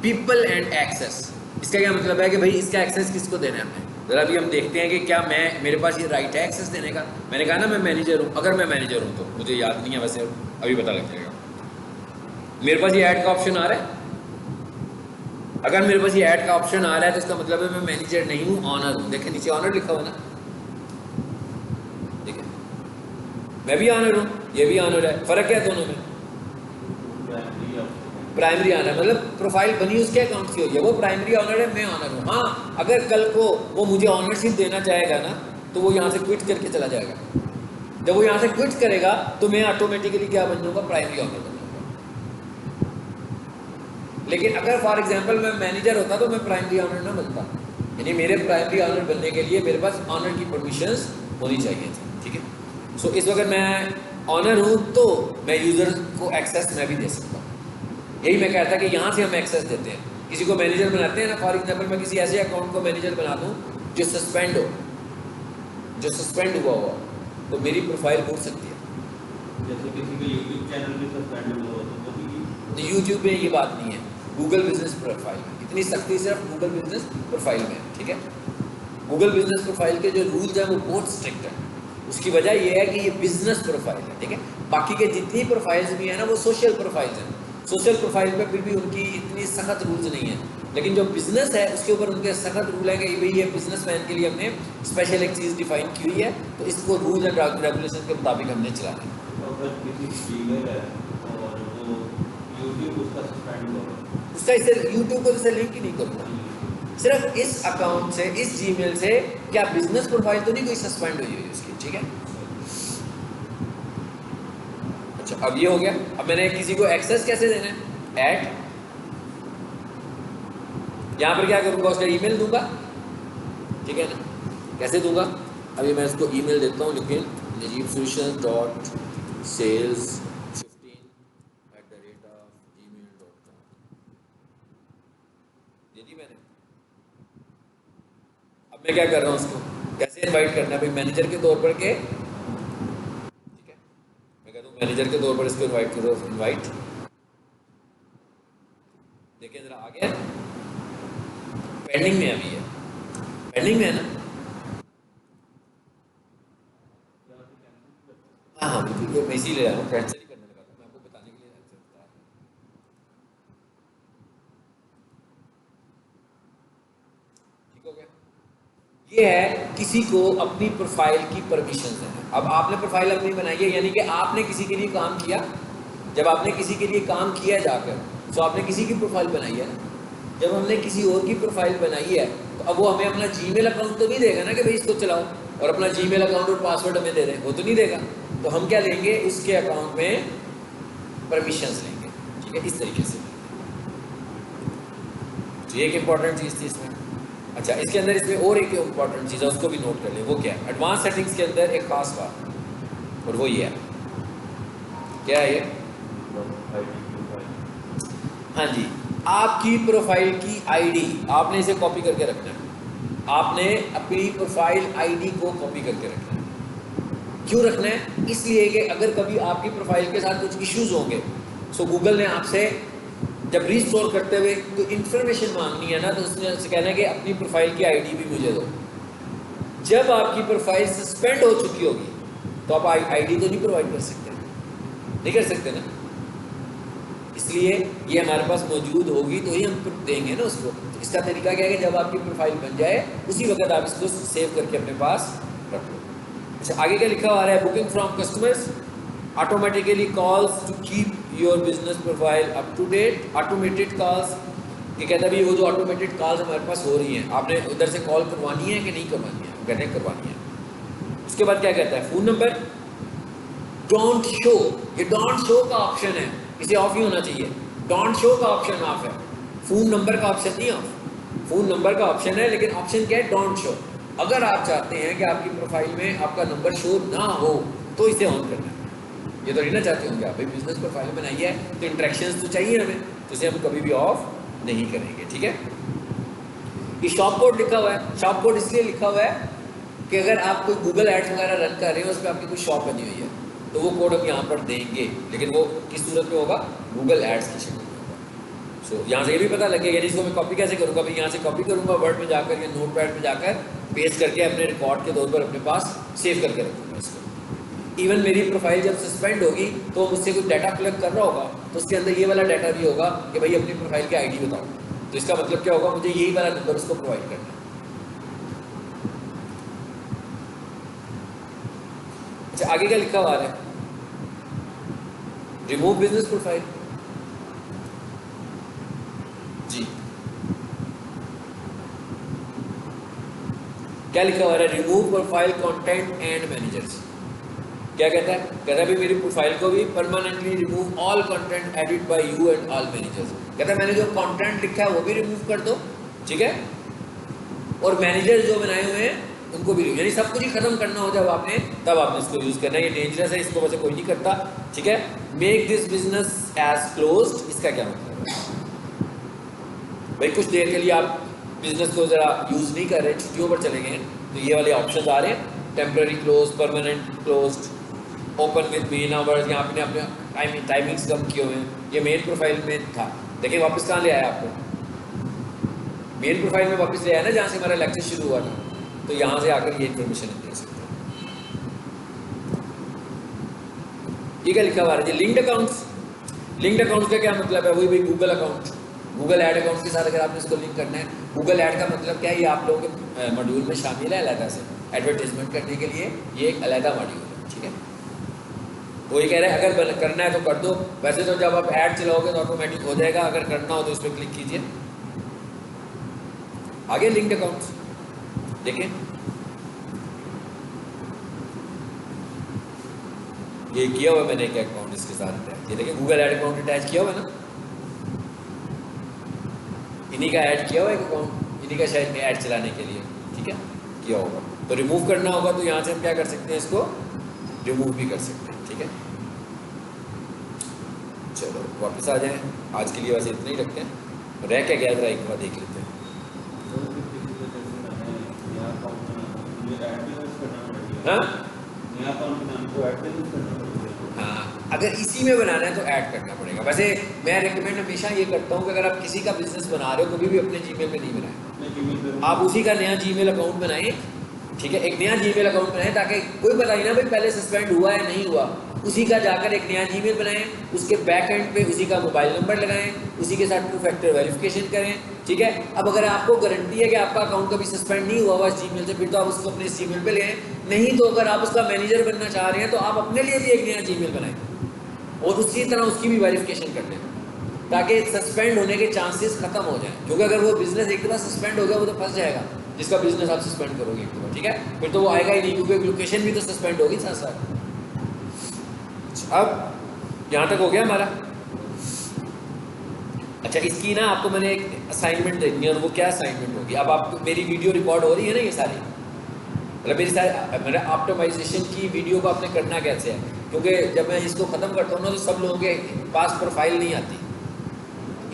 people and access. इसका क्या मतलब है कि भाई इसका एक्सेस किसको देना है हमें? ज़रा अभी हम देखते हैं कि क्या मेरे पास ये राइट है एक्सेस देने का। मैंने कहा ना मैं मैनेजर हूँ, अगर मैं मैनेजर हूँ तो मुझे याद नहीं है वैसे, अभी पता लग जाएगा। मेरे पास ये ऐड का ऑप्शन आ रहा है, अगर मेरे पास ये ऐड का ऑप्शन आ रहा है तो इसका मतलब है मैं मैनेजर नहीं हूँ, ऑनर हूँ। देखें नीचे ऑनर लिखा हुआ ना, ठीक है मैं भी ऑनर हूँ, ये भी ऑनर है। फ़र्क क्या है दोनों में? प्राइमरी ऑनर मतलब प्रोफाइल बनी उसके अकाउंट से हुई है, वो प्राइमरी ऑनर है, मैं ऑनर हूँ। हाँ अगर कल को वो मुझे ऑनरशिप देना चाहेगा ना तो वो यहाँ से क्विट करके चला जाएगा। जब वो यहाँ से क्विट करेगा तो मैं ऑटोमेटिकली क्या बन जाऊँगा? प्राइमरी ऑनर बन जाऊँगा। लेकिन अगर फॉर एग्जाम्पल मैं मैनेजर होता तो मैं प्राइमरी ऑनर ना बनता, यानी मेरे प्राइमरी ऑनर बनने के लिए मेरे पास ऑनर की परमिशंस होनी चाहिए थी, ठीक है। सो इस वक्त मैं ऑनर हूँ तो मैं यूज़र को एक्सेस मैं भी दे सकता हूँ। यही मैं कहता कि यहाँ से हम एक्सेस देते हैं, किसी को मैनेजर बनाते हैं ना। फॉर एग्जाम्पल मैं किसी ऐसे अकाउंट को मैनेजर बना दूँ जो सस्पेंड हो, जो सस्पेंड हुआ हुआ, तो मेरी प्रोफाइल उड़ सकती है। जैसे किसी का यूट्यूब चैनल भी सस्पेंड हुआ तो यूट्यूब में ये बात नहीं है, गूगल बिजनेस प्रोफाइल में इतनी सख्ती सिर्फ गूगल बिजनेस प्रोफाइल में, ठीक है। गूगल बिजनेस प्रोफाइल के जो रूल्स हैं वो बहुत स्ट्रिक्ट है। उसकी वजह यह है कि ये बिजनेस प्रोफाइल है, ठीक है। बाकी के जितनी प्रोफाइल्स भी हैं ना वो सोशल प्रोफाइल्स हैं। सोशल प्रोफाइल पे फिर भी उनकी इतनी सख्त रूल्स नहीं है, लेकिन जो बिजनेस है उसके ऊपर उनके सख्त रूल है कि भाई ये बिजनेसमैन के लिए हमने स्पेशल एक चीज़ डिफाइन की हुई है, तो इसको रूल्स एंड रेगुलेशन के मुताबिक हमने चलाना है। अगर किसी फीमेल है और वो यूट्यूब उसका सस्पेंड हुआ, उसका इससे यूट्यूब को इससे लिंक ही नहीं करूँगा, सिर्फ इस अकाउंट से, इस जीमेल से। क्या बिजनेस प्रोफाइल तो नहीं कोई सस्पेंड हुई है उसकी, ठीक है। अच्छा अब ये हो गया। अब मैंने किसी को एक्सेस कैसे देना है? ऐड, यहाँ पर क्या करूँगा? उसका ईमेल दूंगा, ठीक है ना। कैसे दूंगा? अभी मैं इसको ईमेल देता हूँ, लेकिन najibsolutions.sales15@gmail.com दे दी मैंने। अब मैं क्या कर रहा हूँ? उसको कैसे इनवाइट करना है? भाई मैनेजर के तौर पर के, ठीक है, मैं कहता हूँ मैनेजर के तौर पर इसको इनवाइट करो। इनवाइट देखिए जरा आ गया, पेंडिंग में अभी है, पेंडिंग में है ना। हाँ हाँ बिल्कुल, मैं इसीलिए आया हूँ, कैंसिल ही करने लगा था, मैं आपको बताने के लिए बताया। ठीक हो गया। ये है किसी को अपनी प्रोफाइल की परमिशन है। अब आपने प्रोफाइल अपनी बनाई है, यानी कि आपने किसी के लिए काम किया। जब आपने किसी के लिए काम किया जाकर, तो आपने किसी की प्रोफाइल बनाई है ना। जब हमने किसी और की प्रोफाइल बनाई है तो अब वो हमें अपना जीमेल अकाउंट तो नहीं देगा ना कि भाई इसको चलाओ, और अपना जीमेल अकाउंट और पासवर्ड हमें दे रहे हैं, वो तो नहीं देगा। तो हम क्या लेंगे? उसके अकाउंट में परमिशंस लेंगे, ठीक है, इस तरीके से। तो ये एक इंपॉर्टेंट चीज़ थी इसमें। अच्छा इसके अंदर इसमें और एक इंपॉर्टेंट चीज़ है, उसको भी नोट कर लें। वो क्या है? एडवांस सेटिंग्स के अंदर एक खास बात, और वो ये है, क्या है ये? हाँ जी, आपकी प्रोफाइल की आईडी आपने इसे कॉपी करके रखना है। आपने अपनी प्रोफाइल आईडी को कॉपी करके रखना है। क्यों रखना है? इसलिए कि अगर कभी आपकी प्रोफाइल के साथ कुछ इश्यूज होंगे, सो गूगल ने आपसे जब रीस्टोर करते हुए तो इन्फॉर्मेशन मांगनी है ना, तो उसने कहना है कि अपनी प्रोफाइल की आईडी भी मुझे दो। जब आपकी प्रोफाइल सस्पेंड हो चुकी होगी तो आप आईडी तो नहीं प्रोवाइड कर सकते, नहीं कर सकते ना। इसलिए ये हमारे पास मौजूद होगी तो ही हम देंगे ना उसको। तो इसका तरीका क्या है कि जब आपकी प्रोफाइल बन जाए उसी वक्त आप इसको सेव करके अपने पास रख लो। अच्छा, आगे क्या लिखा हुआ है? Booking from customers automatically calls to keep your business profile up to date. Automated calls, ये कहता है भाई वो जो ऑटोमेटेड कॉल्स हमारे पास हो रही हैं, आपने उधर से कॉल करवानी है कि नहीं करवानी है? कहते हैं करवानी है। उसके बाद क्या कहता है? फोन नंबर डोंट शो, ये डोंट शो का ऑप्शन है, इसे ऑफ ही होना चाहिए। डोंट शो का ऑप्शन ऑफ है, फोन नंबर का ऑप्शन नहीं ऑफ। फोन नंबर का ऑप्शन है लेकिन ऑप्शन क्या है? Don't show. अगर आप चाहते हैं कि आपकी प्रोफाइल में आपका नंबर शो ना हो तो इसे ऑन करना है। ये तो नहीं ना चाहते होंगे आप, भाई बिजनेस प्रोफाइल बनाई है तो इंटरेक्शंस तो चाहिए हमें, तो इसे हम कभी भी ऑफ नहीं करेंगे। ठीक है, ये शॉप कोड लिखा हुआ है। शॉप कोड इसलिए लिखा हुआ है कि अगर आप कोई गूगल एड्स वगैरह रन कर रहे हो, उस पर आपकी कोई शॉप बनी हुई है तो वो कोड हम यहाँ पर देंगे, लेकिन वो किस सूरत में होगा? गूगल एड्स की शक्ल में होगा। सो यहाँ से ये भी पता लगेगा, यानी इसको मैं कॉपी कैसे करूँगा? भाई यहाँ से कॉपी करूँगा वर्ड में जाकर या नोट पैड में जाकर पेस्ट करके अपने रिकॉर्ड के तौर पर अपने पास सेव करके रखूँगा इसको। इवन मेरी प्रोफाइल जब सस्पेंड होगी तो मुझसे कोई डाटा कलेक्ट कर रहा होगा तो उसके अंदर ये वाला डाटा भी होगा कि भाई अपनी प्रोफाइल की आईडी बताओ। तो इसका मतलब क्या होगा? मुझे यही वाला नंबर उसको प्रोवाइड करना है। अच्छा, आगे क्या लिखा हुआ है? Remove business profile. जी, क्या लिखा हुआ है? Remove profile content and managers. क्या कहता है? कहता है भाई मेरी प्रोफाइल को भी permanently remove all content edit bye you and all managers. कहता है मैंने जो कंटेंट लिखा है वो भी रिमूव कर दो, ठीक है, और मैनेजर जो बनाए हुए हैं उनको भी, यानी सब कुछ ही खत्म करना हो जब आपने, तब आपने इसको यूज करना है। ये डेंजरस है, इसको वैसे कोई नहीं करता। ठीक है, make this business as closed, इसका क्या मतलब है? भाई कुछ देर के लिए आप बिजनेस को जरा यूज नहीं कर रहे, छुट्टियों पर चले गए, तो ये वाले ऑप्शन आ रहे हैं, temporary close, permanent close, open with main hours. यहाँ पे अपने टाइमिंग्स कम किए हुए हैं। ये मेन प्रोफाइल में था, देखिए वापस कहाँ ले आया आपको? मेन प्रोफाइल में वापस ले आया ना, जहाँ से हमारा लेक्चर शुरू हुआ था। तो यहाँ से आकर ये इन्फॉर्मेशन दे सकते हैं। ये क्या लिखा हुआ है? Linked accounts. लिंक्ड अकाउंट्स का क्या मतलब है? वही भाई Google account, Google add accounts के साथ अगर आपने इसको लिंक करना है। गूगल ऐड का मतलब क्या है? ये आप लोगों के मॉड्यूल में शामिल है अलग से, एडवर्टीजमेंट करने के लिए ये एक अलग मॉड्यूल है। ठीक है, वो ये कह रहे हैं अगर करना है तो कर दो, वैसे तो जब आप ऐड चलाओगे तो ऑटोमेटिक हो जाएगा, अगर करना हो तो इस पर क्लिक कीजिए। आगे लिंक्ड अकाउंट्स देखें, ये किया हुआ मैंने एक अकाउंट इसके साथ, ये देखें गूगल ऐड अकाउंट अटैच किया हुआ है ना, इन्हीं का ऐड किया हुआ है अकाउंट, इन्हीं का शायद ऐड चलाने के लिए। ठीक है, किया होगा तो रिमूव करना होगा, तो यहाँ से हम क्या कर सकते हैं? इसको रिमूव भी कर सकते हैं। ठीक है, चलो वापस आ जाएं। आज के लिए वैसे इतना ही रखते हैं, रह क्या गया था एक बार देख लेते हैं। हाँ हाँ, अगर इसी में बनाना है तो ऐड करना पड़ेगा। वैसे मैं रेकमेंड हमेशा ये करता हूँ कि अगर आप किसी का बिजनेस बना रहे हो कभी भी अपने जीमेल पे नहीं बनाएं, आप उसी का नया जीमेल अकाउंट बनाएं। ठीक है, एक नया जीमेल अकाउंट बनाएं ताकि कोई पता ही ना भाई पहले सस्पेंड हुआ है नहीं हुआ। उसी का जाकर एक नया जीमेल बनाएं, उसके बैक एंड पे उसी का मोबाइल नंबर लगाएं, उसी के साथ 2 फैक्टर वेरिफिकेशन करें। ठीक है, अब अगर आपको गारंटी है कि आपका अकाउंट कभी सस्पेंड नहीं हुआ इस जीमेल से, फिर तो आप उसको अपने जीमेल पे लें। नहीं तो अगर आप उसका मैनेजर बनना चाह रहे हैं तो आप अपने लिए भी एक नया जीमेल बनाएं और उसी तरह उसकी भी वेरिफिकेशन कर लें ताकि सस्पेंड होने के चांसेस खत्म हो जाएं। क्योंकि अगर वो बिजनेस एक दफ़ा सस्पेंड हो गया वो तो फंस जाएगा, जिसका बिजनेस आप सस्पेंड करोगे एक दफ़ा। ठीक है, फिर तो वो आएगा ही नहीं, क्योंकि लोकेशन भी तो सस्पेंड होगी साथ साथ। अब यहाँ तक हो गया हमारा। अच्छा, इसकी ना आपको मैंने एक असाइनमेंट देनी है, और वो क्या असाइनमेंट होगी? अब आपको मेरी वीडियो रिकॉर्ड हो रही है ना, ये सारी मतलब मेरे ऑप्टिमाइजेशन की वीडियो को आपने करना कैसे है? क्योंकि जब मैं इसको ख़त्म करता हूँ ना तो सब लोगों के पास प्रोफाइल नहीं आती,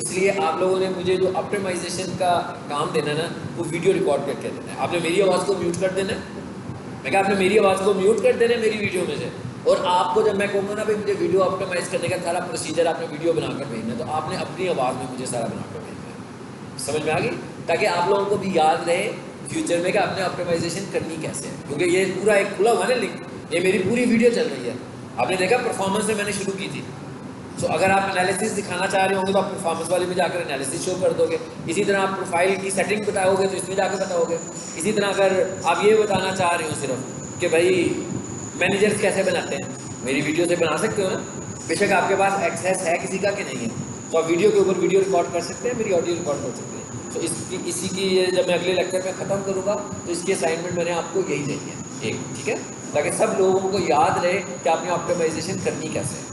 इसलिए आप लोगों ने मुझे जो ऑप्टिमाइजेशन का काम देना ना वो वीडियो रिकॉर्ड करके देना है। आपने मेरी आवाज़ को म्यूट कर देना है, मैं कहा आपने मेरी आवाज़ को म्यूट कर देना है मेरी वीडियो में से, और आपको जब मैं कहूँगा ना भाई मुझे वीडियो ऑप्टिमाइज करने का सारा प्रोसीजर आपने वीडियो बनाकर भेजना है, तो आपने अपनी आवाज़ में मुझे सारा बनाकर भेजना है। समझ में आ गई? ताकि आप लोगों को भी याद रहे फ्यूचर में कि आपने ऑप्टिमाइजेशन करनी कैसे है, क्योंकि ये पूरा एक खुला हुआ ना लिंक, ये मेरी पूरी वीडियो चल रही है। आपने देखा परफॉर्मेंस से मैंने शुरू की थी, सो अगर आप एनालिसिस दिखाना चाह रहे होंगे तो आप परफॉर्मेंस वाले में जाकर एनालिसिस शो कर दोगे। इसी तरह आप प्रोफाइल की सेटिंग बताओगे तो इसमें जाकर बताओगे। इसी तरह अगर आप ये बताना चाह रहे हो सिर्फ कि भाई मैनेजर्स कैसे बनाते हैं, मेरी वीडियो से बना सकते हो ना, बेशक आपके पास एक्सेस है किसी का कि नहीं है, तो आप वीडियो के ऊपर वीडियो रिकॉर्ड कर सकते हैं, मेरी ऑडियो रिकॉर्ड कर सकते हैं। तो इसी की जब मैं अगले लेक्चर में ख़त्म करूँगा तो इसकी असाइनमेंट मैंने आपको यही चाहिए एक, ठीक है, ताकि सब लोगों को याद रहे कि आपने ऑप्टिमाइजेशन करनी कैसे है।